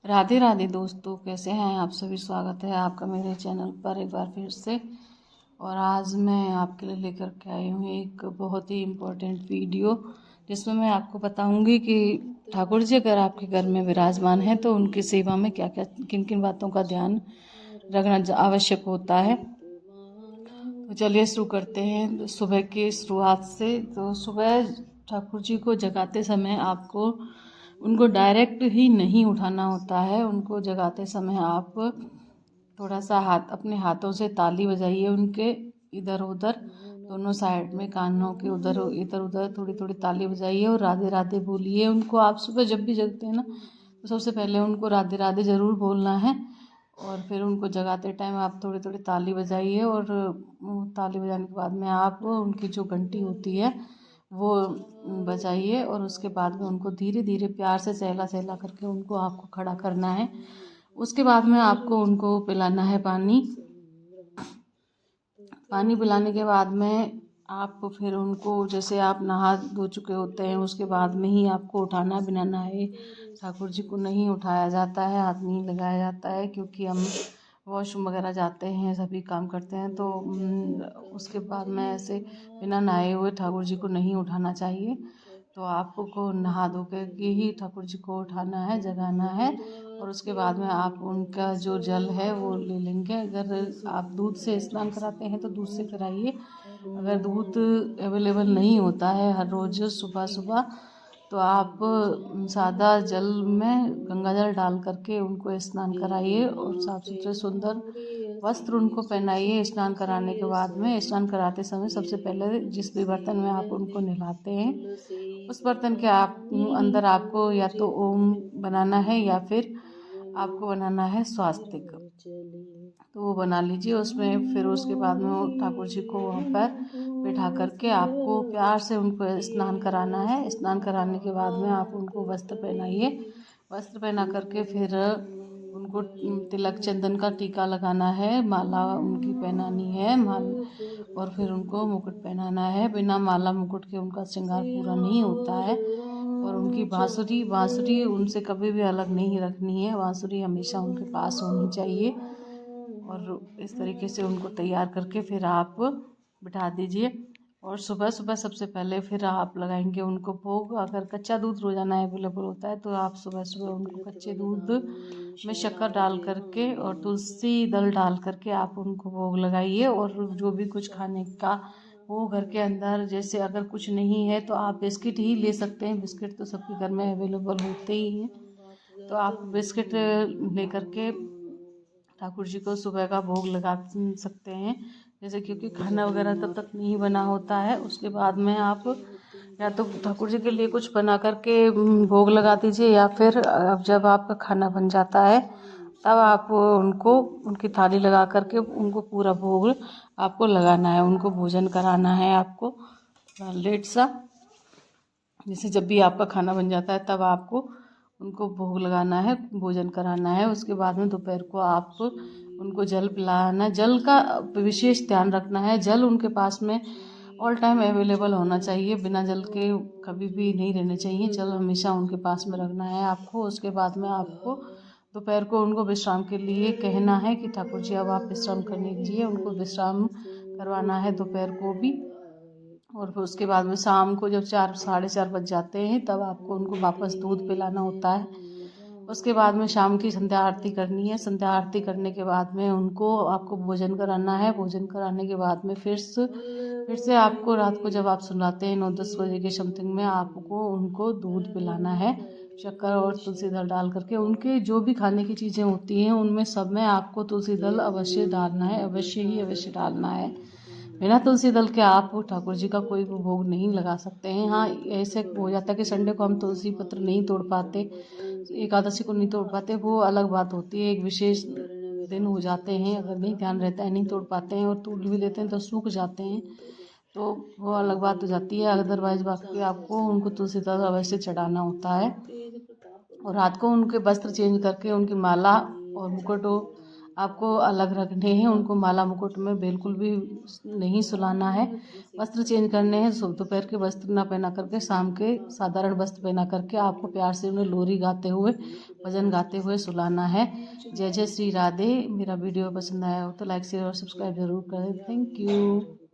राधे राधे दोस्तों, कैसे हैं आप सभी। स्वागत है आपका मेरे चैनल पर एक बार फिर से। और आज मैं आपके लिए लेकर के आई हूँ एक बहुत ही इम्पोर्टेंट वीडियो, जिसमें मैं आपको बताऊंगी कि ठाकुर जी अगर आपके घर में विराजमान है तो उनकी सेवा में क्या क्या किन किन बातों का ध्यान रखना आवश्यक होता है। तो चलिए शुरू करते हैं सुबह की शुरुआत से। तो सुबह ठाकुर जी को जगाते समय आपको उनको डायरेक्ट ही नहीं उठाना होता है। उनको जगाते समय आप थोड़ा सा अपने हाथों से ताली बजाइए, उनके इधर उधर दोनों साइड में कानों के उधर इधर उधर थोड़ी थोड़ी ताली बजाइए और राधे राधे बोलिए उनको। आप सुबह जब भी जगते हैं ना, तो सबसे पहले उनको राधे राधे ज़रूर बोलना है। और फिर उनको जगाते टाइम आप थोड़ी थोड़ी ताली बजाइए, और ताली बजाने के बाद में आप उनकी जो घंटी होती है वो बजाइए। और उसके बाद में उनको धीरे धीरे प्यार से सहला सहला करके उनको आपको खड़ा करना है। उसके बाद में आपको उनको पिलाना है पानी। पानी पिलाने के बाद में आप फिर उनको, जैसे आप नहा धो चुके होते हैं उसके बाद में ही आपको उठाना, बिना नहाए ठाकुर जी को नहीं उठाया जाता है, हाथ नहीं लगाया जाता है। क्योंकि हम वॉशरूम वगैरह जाते हैं, सभी काम करते हैं, तो उसके बाद में ऐसे बिना नहाए हुए ठाकुर जी को नहीं उठाना चाहिए। तो आपको नहा धो के ही ठाकुर जी को उठाना है, जगाना है। और उसके बाद में आप उनका जो जल है वो ले लेंगे। अगर आप दूध से स्नान कराते हैं तो दूध से कराइए। अगर दूध अवेलेबल नहीं होता है हर रोज़ सुबह सुबह, तो आप सादा जल में गंगा जल डाल करके उनको स्नान कराइए और साफ़ सुथरे सुंदर वस्त्र उनको पहनाइए। स्नान कराने के बाद में, स्नान कराते समय सबसे पहले जिस भी बर्तन में आप उनको नहलाते हैं उस बर्तन के अंदर आपको या तो ओम बनाना है या फिर आपको बनाना है स्वास्तिक। तो वो बना लीजिए उसमें। फिर उसके बाद में ठाकुर जी को वहाँ पर बैठा करके आपको प्यार से उनको स्नान कराना है। स्नान कराने के बाद में आप उनको वस्त्र पहनाइए। वस्त्र पहना करके फिर उनको तिलक चंदन का टीका लगाना है, माला उनकी पहनानी है और फिर उनको मुकुट पहनाना है। बिना माला मुकुट के उनका श्रृंगार पूरा नहीं होता है। और उनकी बांसुरी बांसुरी उनसे कभी भी अलग नहीं रखनी है, बांसुरी हमेशा उनके पास होनी चाहिए। और इस तरीके से उनको तैयार करके फिर आप बिठा दीजिए। और सुबह सुबह सबसे पहले फिर आप लगाएंगे उनको भोग। अगर कच्चा दूध रोज़ाना अवेलेबल होता है तो आप सुबह सुबह उनको कच्चे दूध में शक्कर डाल करके और तुलसी दल डाल करके आप उनको भोग लगाइए। और जो भी कुछ खाने का वो घर के अंदर, जैसे अगर कुछ नहीं है तो आप बिस्किट ही ले सकते हैं। बिस्किट तो सबके घर में अवेलेबल होते ही हैं, तो आप बिस्किट ले करके ठाकुर जी को सुबह का भोग लगा सकते हैं। जैसे क्योंकि खाना वगैरह तब तक नहीं बना होता है, उसके बाद में आप या तो ठाकुर जी के लिए कुछ बना करके भोग लगा दीजिए, या फिर अब जब आपका खाना बन जाता है तब आप उनको उनकी थाली लगा करके उनको पूरा भोग आपको लगाना है, उनको भोजन कराना है आपको लेट सा। जैसे जब भी आपका खाना बन जाता है तब आपको उनको भोग लगाना है, भोजन कराना है। उसके बाद में दोपहर को आप उनको जल पिलाना, जल का विशेष ध्यान रखना है। जल उनके पास में ऑल टाइम अवेलेबल होना चाहिए, बिना जल के कभी भी नहीं रहने चाहिए। जल हमेशा उनके पास में रखना है आपको। उसके बाद में आपको दोपहर को उनको विश्राम के लिए कहना है कि ठाकुर जी अब आप विश्राम करने दीजिए। उनको विश्राम करवाना है दोपहर को भी। और फिर उसके बाद में शाम को जब 4 साढ़े 4 बज जाते हैं तब आपको उनको वापस दूध पिलाना होता है। उसके बाद में शाम की संध्या आरती करनी है। संध्या आरती करने के बाद में उनको आपको भोजन कराना है। भोजन कराने के बाद में फिर से आपको रात को जब आप सुलाते हैं 9-10 बजे के समथिंग में आपको उनको दूध पिलाना है, शक्कर और तुलसी दल डाल करके। उनके जो भी खाने की चीज़ें होती हैं उनमें सब में आपको तुलसी दल अवश्य डालना है, अवश्य ही अवश्य डालना है। बिना तुलसी दल के आप ठाकुर जी का कोई भी भोग नहीं लगा सकते हैं। हाँ, ऐसे हो जाता है कि संडे को हम तुलसी पत्र नहीं तोड़ पाते, एकादशी को नहीं तोड़ पाते, वो अलग बात होती है। एक विशेष दिन हो जाते हैं, अगर नहीं ध्यान रहता है नहीं तोड़ पाते हैं और तोड़ भी लेते हैं तो सूख जाते हैं, तो वो अलग बात हो जाती है। अदरवाइज बाकी आपको उनको तुलसी दल अवश्य चढ़ाना होता है। और रात को उनके वस्त्र चेंज करके उनकी माला और मुकुट आपको अलग रखने हैं। उनको माला मुकुट में बिल्कुल भी नहीं सुलाना है। वस्त्र चेंज करने हैं। दोपहर के वस्त्र ना पहना करके शाम के साधारण वस्त्र पहना करके आपको प्यार से उन्हें लोरी गाते हुए, भजन गाते हुए सुलाना है। जय जय श्री राधे। मेरा वीडियो पसंद आया हो तो लाइक शेयर और सब्सक्राइब जरूर करें। Thank you.